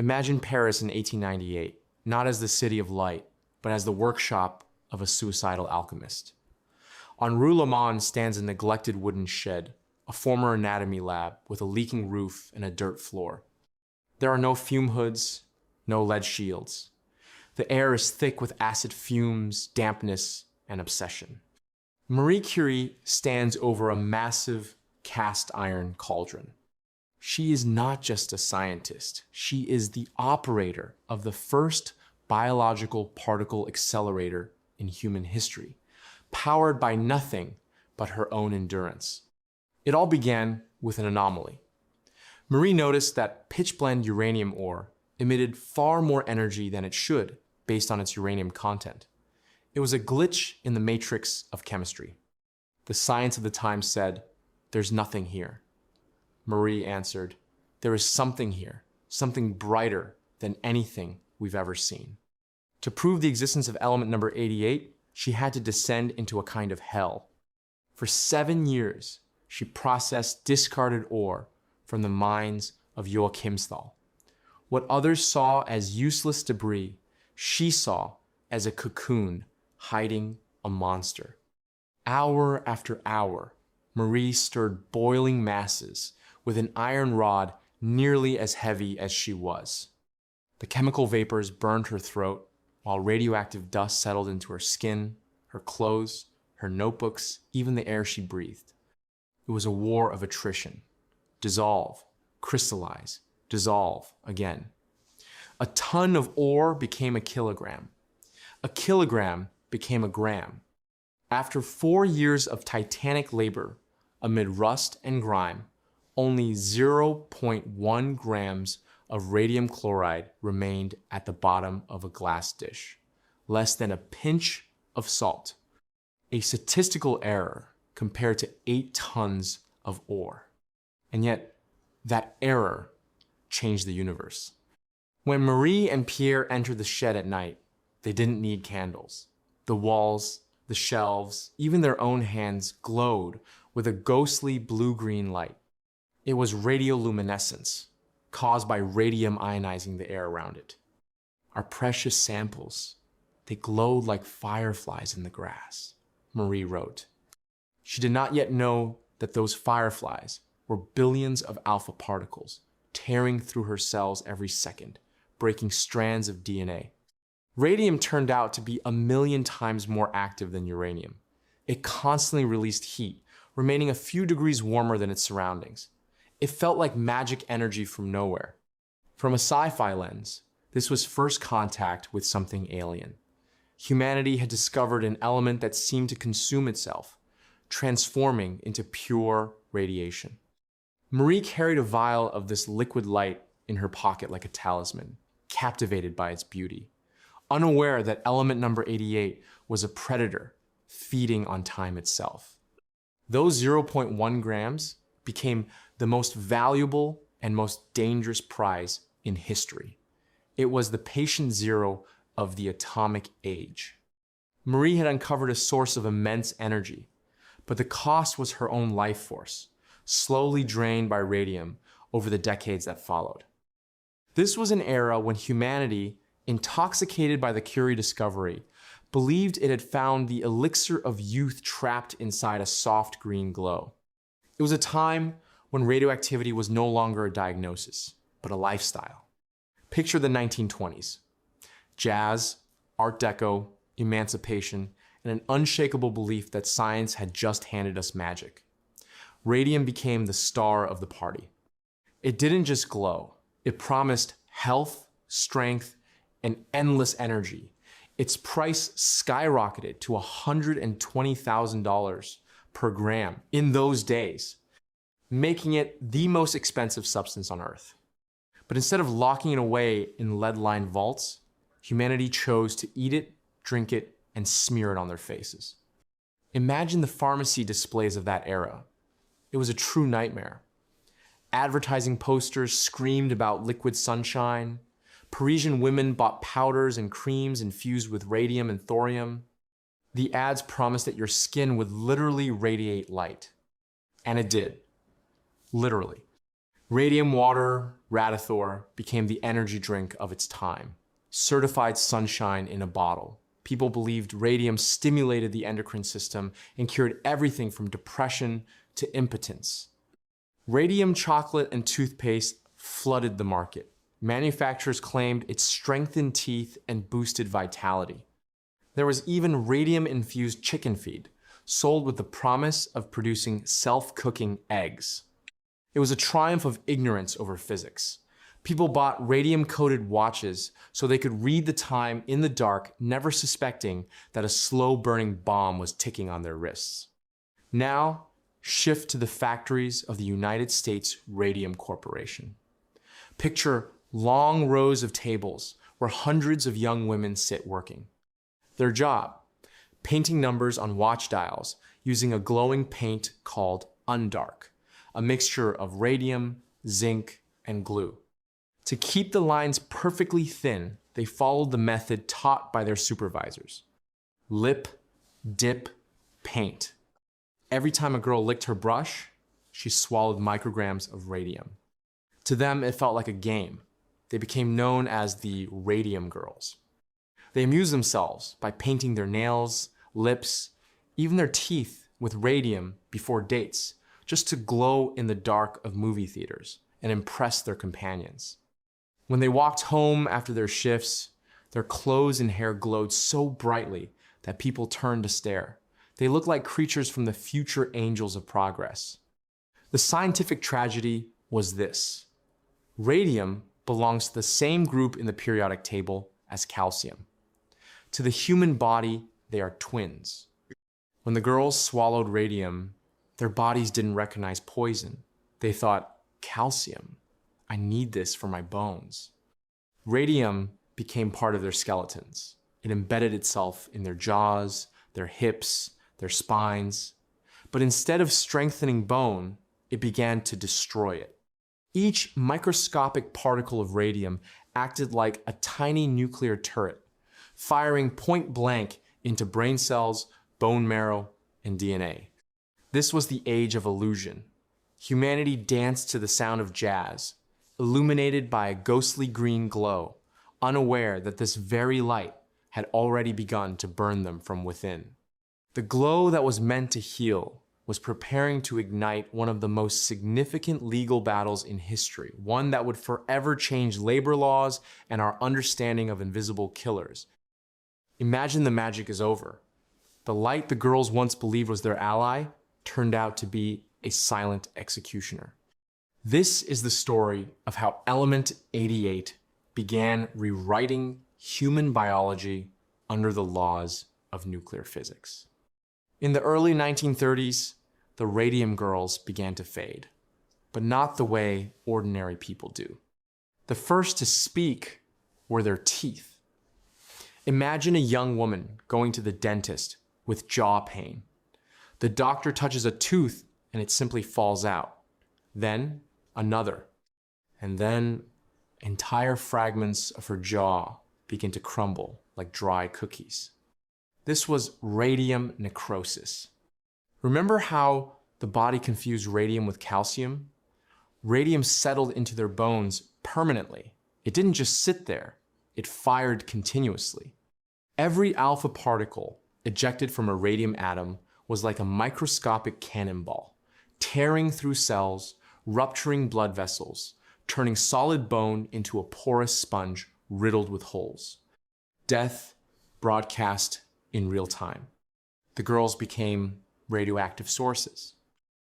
Imagine Paris in 1898, not as the city of light, but as the workshop of a suicidal alchemist. On Rue Le Mans stands a neglected wooden shed, a former anatomy lab with a leaking roof and a dirt floor. There are no fume hoods, no lead shields. The air is thick with acid fumes, dampness, and obsession. Marie Curie stands over a massive cast iron cauldron. She is not just a scientist. She is the operator of the first biological particle accelerator in human history, powered by nothing but her own endurance. It all began with an anomaly. Marie noticed that pitch-blende uranium ore emitted far more energy than it should based on its uranium content. It was a glitch in the matrix of chemistry. The science of the time said, "There's nothing here." Marie answered, "There is something here, something brighter than anything we've ever seen." To prove the existence of element number 88, she had to descend into a kind of hell. For 7 years, she processed discarded ore from the mines of Joachimsthal. What others saw as useless debris, she saw as a cocoon hiding a monster. Hour after hour, Marie stirred boiling masses with an iron rod nearly as heavy as she was. The chemical vapors burned her throat, while radioactive dust settled into her skin, her clothes, her notebooks, even the air she breathed. It was a war of attrition. Dissolve, crystallize, dissolve again. A ton of ore became a kilogram. A kilogram became a gram. After 4 years of titanic labor, amid rust and grime, only 0.1 grams of radium chloride remained at the bottom of a glass dish, less than a pinch of salt, a statistical error compared to 8 tons of ore. And yet, that error changed the universe. When Marie and Pierre entered the shed at night, they didn't need candles. The walls, the shelves, even their own hands glowed with a ghostly blue-green light. It was radioluminescence, caused by radium ionizing the air around it. Our precious samples, they glowed like fireflies in the grass, Marie wrote. She did not yet know that those fireflies were billions of alpha particles tearing through her cells every second, breaking strands of DNA. Radium turned out to be 1,000,000 times more active than uranium. It constantly released heat, remaining a few degrees warmer than its surroundings. It felt like magic energy from nowhere. From a sci-fi lens, this was first contact with something alien. Humanity had discovered an element that seemed to consume itself, transforming into pure radiation. Marie carried a vial of this liquid light in her pocket like a talisman, captivated by its beauty, unaware that element number 88 was a predator feeding on time itself. Those 0.1 grams became the most valuable and most dangerous prize in history. It was the patient zero of the atomic age. Marie had uncovered a source of immense energy, but the cost was her own life force, slowly drained by radium over the decades that followed. This was an era when humanity, intoxicated by the Curie discovery, believed it had found the elixir of youth trapped inside a soft green glow. It was a time when radioactivity was no longer a diagnosis, but a lifestyle. Picture the 1920s. Jazz, Art Deco, emancipation, and an unshakable belief that science had just handed us magic. Radium became the star of the party. It didn't just glow. It promised health, strength, and endless energy. Its price skyrocketed to $120,000 per gram in those days, making it the most expensive substance on Earth. But instead of locking it away in lead-lined vaults, humanity chose to eat it, drink it, and smear it on their faces. Imagine the pharmacy displays of that era. It was a true nightmare. Advertising posters screamed about liquid sunshine. Parisian women bought powders and creams infused with radium and thorium. The ads promised that your skin would literally radiate light. And it did. Literally. Radium water, Radithor, became the energy drink of its time. Certified sunshine in a bottle. People believed radium stimulated the endocrine system and cured everything from depression to impotence. Radium chocolate and toothpaste flooded the market. Manufacturers claimed it strengthened teeth and boosted vitality. There was even radium-infused chicken feed, sold with the promise of producing self-cooking eggs. It was a triumph of ignorance over physics. People bought radium-coated watches so they could read the time in the dark, never suspecting that a slow-burning bomb was ticking on their wrists. Now, shift to the factories of the United States Radium Corporation. Picture long rows of tables where hundreds of young women sit working. Their job, painting numbers on watch dials using a glowing paint called undark, a mixture of radium, zinc, and glue. To keep the lines perfectly thin, they followed the method taught by their supervisors. Lip, dip, paint. Every time a girl licked her brush, she swallowed micrograms of radium. To them, it felt like a game. They became known as the Radium Girls. They amused themselves by painting their nails, lips, even their teeth with radium before dates, just to glow in the dark of movie theaters and impress their companions. When they walked home after their shifts, their clothes and hair glowed so brightly that people turned to stare. They looked like creatures from the future angels of progress. The scientific tragedy was this. Radium belongs to the same group in the periodic table as calcium. To the human body, they are twins. When the girls swallowed radium, their bodies didn't recognize poison. They thought, calcium, I need this for my bones. Radium became part of their skeletons. It embedded itself in their jaws, their hips, their spines. But instead of strengthening bone, it began to destroy it. Each microscopic particle of radium acted like a tiny nuclear turret, firing point blank into brain cells, bone marrow, and DNA. This was the age of illusion. Humanity danced to the sound of jazz, illuminated by a ghostly green glow, unaware that this very light had already begun to burn them from within. The glow that was meant to heal was preparing to ignite one of the most significant legal battles in history, one that would forever change labor laws and our understanding of invisible killers. Imagine the magic is over. The light the girls once believed was their ally turned out to be a silent executioner. This is the story of how Element 88 began rewriting human biology under the laws of nuclear physics. In the early 1930s, the Radium Girls began to fade, but not the way ordinary people do. The first to speak were their teeth. Imagine a young woman going to the dentist with jaw pain. The doctor touches a tooth and it simply falls out. Then another. And then entire fragments of her jaw begin to crumble like dry cookies. This was radium necrosis. Remember how the body confused radium with calcium? Radium settled into their bones permanently. It didn't just sit there. It fired continuously. Every alpha particle ejected from a radium atom was like a microscopic cannonball, tearing through cells, rupturing blood vessels, turning solid bone into a porous sponge riddled with holes. Death broadcast in real time. The girls became radioactive sources.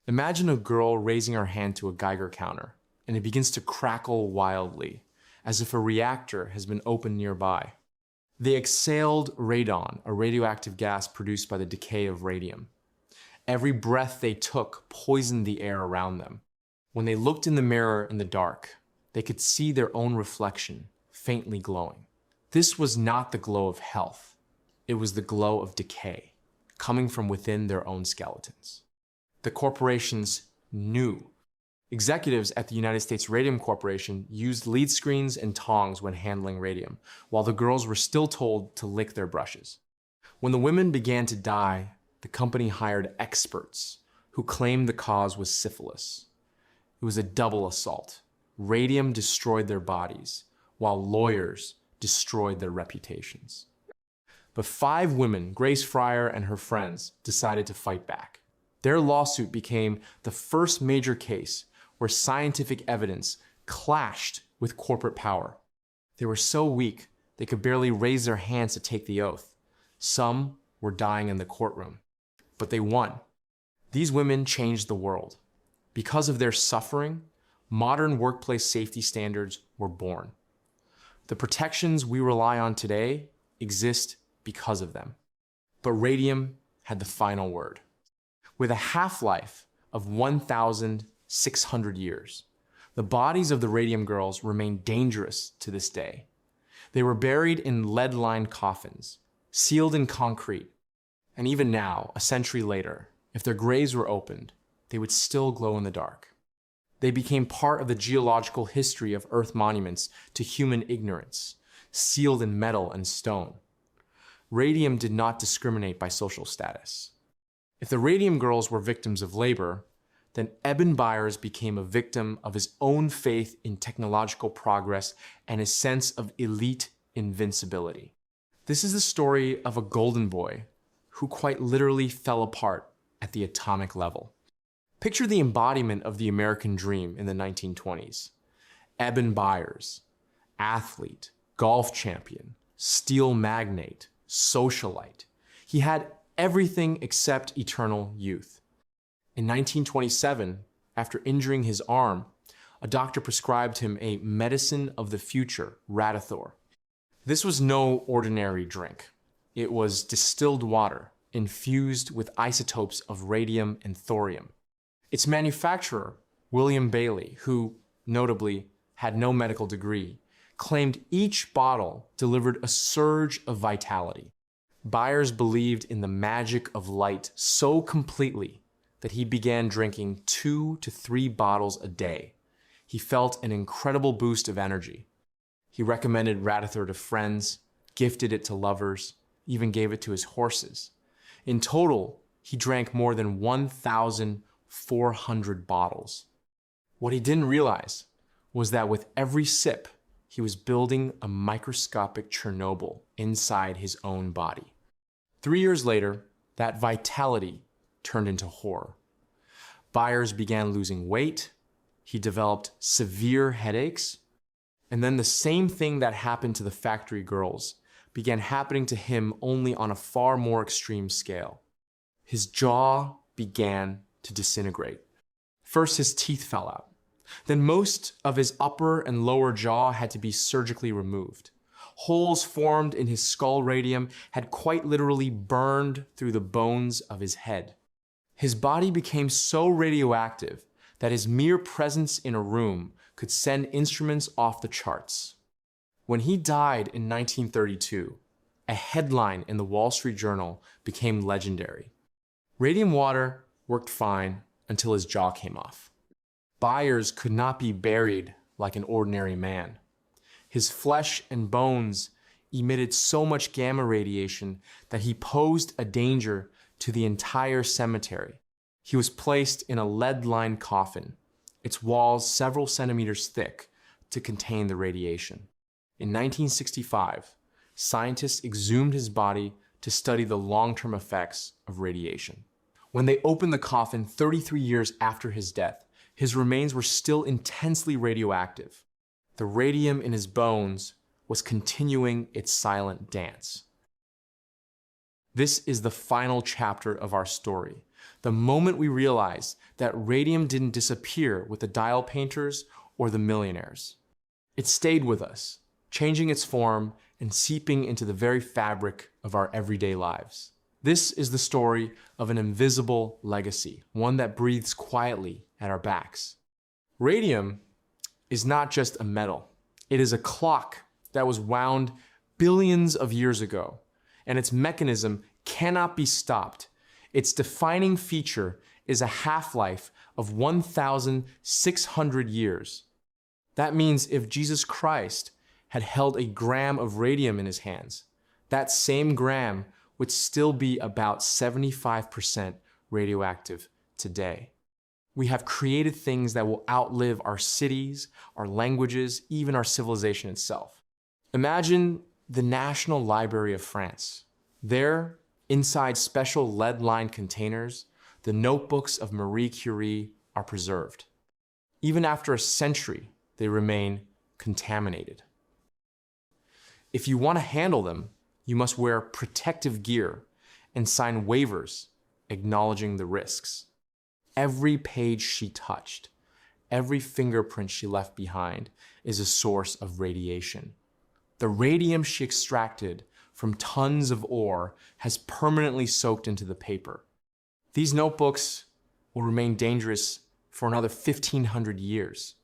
Imagine a girl raising her hand to a Geiger counter, and it begins to crackle wildly, as if a reactor has been opened nearby. They exhaled radon, a radioactive gas produced by the decay of radium. Every breath they took poisoned the air around them. When they looked in the mirror in the dark, they could see their own reflection, faintly glowing. This was not the glow of health. It was the glow of decay, coming from within their own skeletons. The corporations knew. Executives at the United States Radium Corporation used lead screens and tongs when handling radium, while the girls were still told to lick their brushes. When the women began to die, the company hired experts who claimed the cause was syphilis. It was a double assault. Radium destroyed their bodies, while lawyers destroyed their reputations. But 5 women, Grace Fryer and her friends, decided to fight back. Their lawsuit became the first major case where scientific evidence clashed with corporate power. They were so weak, they could barely raise their hands to take the oath. Some were dying in the courtroom. But they won. These women changed the world. Because of their suffering, modern workplace safety standards were born. The protections we rely on today exist because of them. But radium had the final word. With a half-life of 1,600 years, the bodies of the radium girls remain dangerous to this day. They were buried in lead-lined coffins, sealed in concrete, and even now, a century later, if their graves were opened, they would still glow in the dark. They became part of the geological history of Earth monuments to human ignorance, sealed in metal and stone. Radium did not discriminate by social status. If the radium girls were victims of labor, then Eben Byers became a victim of his own faith in technological progress and his sense of elite invincibility. This is the story of a golden boy who quite literally fell apart at the atomic level. Picture the embodiment of the American dream in the 1920s. Eben Byers, athlete, golf champion, steel magnate, socialite. He had everything except eternal youth. In 1927, after injuring his arm, a doctor prescribed him a medicine of the future, Radithor. This was no ordinary drink. It was distilled water infused with isotopes of radium and thorium. Its manufacturer, William Bailey, who notably had no medical degree, claimed each bottle delivered a surge of vitality. Byers believed in the magic of light so completely that he began drinking 2 to 3 bottles a day. He felt an incredible boost of energy. He recommended Radithor to friends, gifted it to lovers, even gave it to his horses. In total, he drank more than 1,400 bottles. What he didn't realize was that with every sip, he was building a microscopic Chernobyl inside his own body. 3 years later, that vitality turned into horror. Byers began losing weight, he developed severe headaches, and then the same thing that happened to the factory girls began happening to him, only on a far more extreme scale. His jaw began to disintegrate. First, his teeth fell out. Then most of his upper and lower jaw had to be surgically removed. Holes formed in his skull radium had quite literally burned through the bones of his head. His body became so radioactive that his mere presence in a room could send instruments off the charts. When he died in 1932, a headline in the Wall Street Journal became legendary. Radium water worked fine until his jaw came off. Byers could not be buried like an ordinary man. His flesh and bones emitted so much gamma radiation that he posed a danger to the entire cemetery. He was placed in a lead-lined coffin, its walls several centimeters thick, to contain the radiation. In 1965, scientists exhumed his body to study the long-term effects of radiation. When they opened the coffin 33 years after his death, his remains were still intensely radioactive. The radium in his bones was continuing its silent dance. This is the final chapter of our story, the moment we realize that radium didn't disappear with the dial painters or the millionaires. It stayed with us, changing its form and seeping into the very fabric of our everyday lives. This is the story of an invisible legacy, one that breathes quietly at our backs. Radium is not just a metal. It is a clock that was wound billions of years ago, and its mechanism cannot be stopped. Its defining feature is a half-life of 1,600 years. That means if Jesus Christ had held a gram of radium in his hands, that same gram would still be about 75% radioactive today. We have created things that will outlive our cities, our languages, even our civilization itself. Imagine the National Library of France. There, inside special lead-lined containers, the notebooks of Marie Curie are preserved. Even after a century, they remain contaminated. If you want to handle them, you must wear protective gear and sign waivers acknowledging the risks. Every page she touched, every fingerprint she left behind is a source of radiation. The radium she extracted from tons of ore has permanently soaked into the paper. These notebooks will remain dangerous for another 1,500 years.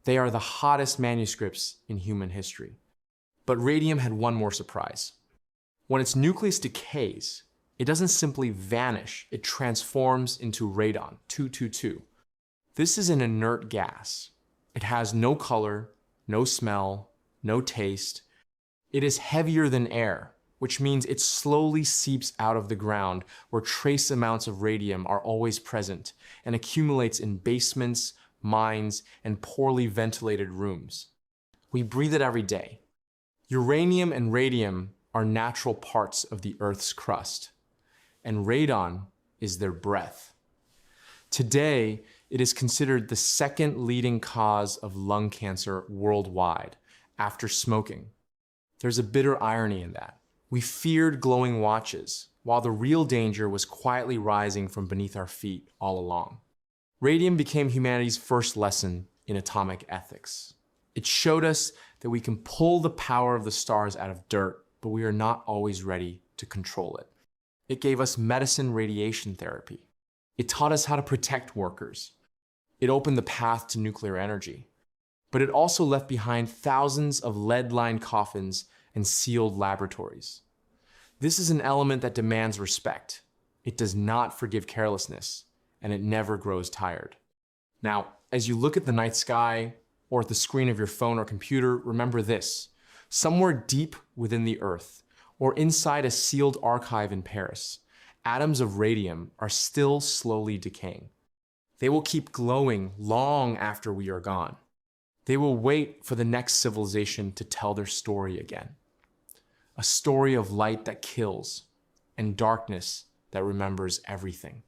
They are the hottest manuscripts in human history. But radium had one more surprise. When its nucleus decays, it doesn't simply vanish, it transforms into radon-222. This is an inert gas. It has no color, no smell, no taste. It is heavier than air, which means it slowly seeps out of the ground where trace amounts of radium are always present and accumulates in basements, mines, and poorly ventilated rooms. We breathe it every day. Uranium and radium are natural parts of the Earth's crust, and radon is their breath. Today, it is considered the second leading cause of lung cancer worldwide, after smoking. There's a bitter irony in that. We feared glowing watches, while the real danger was quietly rising from beneath our feet all along. Radium became humanity's first lesson in atomic ethics. It showed us that we can pull the power of the stars out of dirt, but we are not always ready to control it. It gave us medicine radiation therapy. It taught us how to protect workers. It opened the path to nuclear energy. But it also left behind thousands of lead-lined coffins and sealed laboratories. This is an element that demands respect. It does not forgive carelessness, and it never grows tired. Now, as you look at the night sky or at the screen of your phone or computer, remember this. Somewhere deep within the Earth, or inside a sealed archive in Paris, atoms of radium are still slowly decaying. They will keep glowing long after we are gone. They will wait for the next civilization to tell their story again. A story of light that kills and darkness that remembers everything.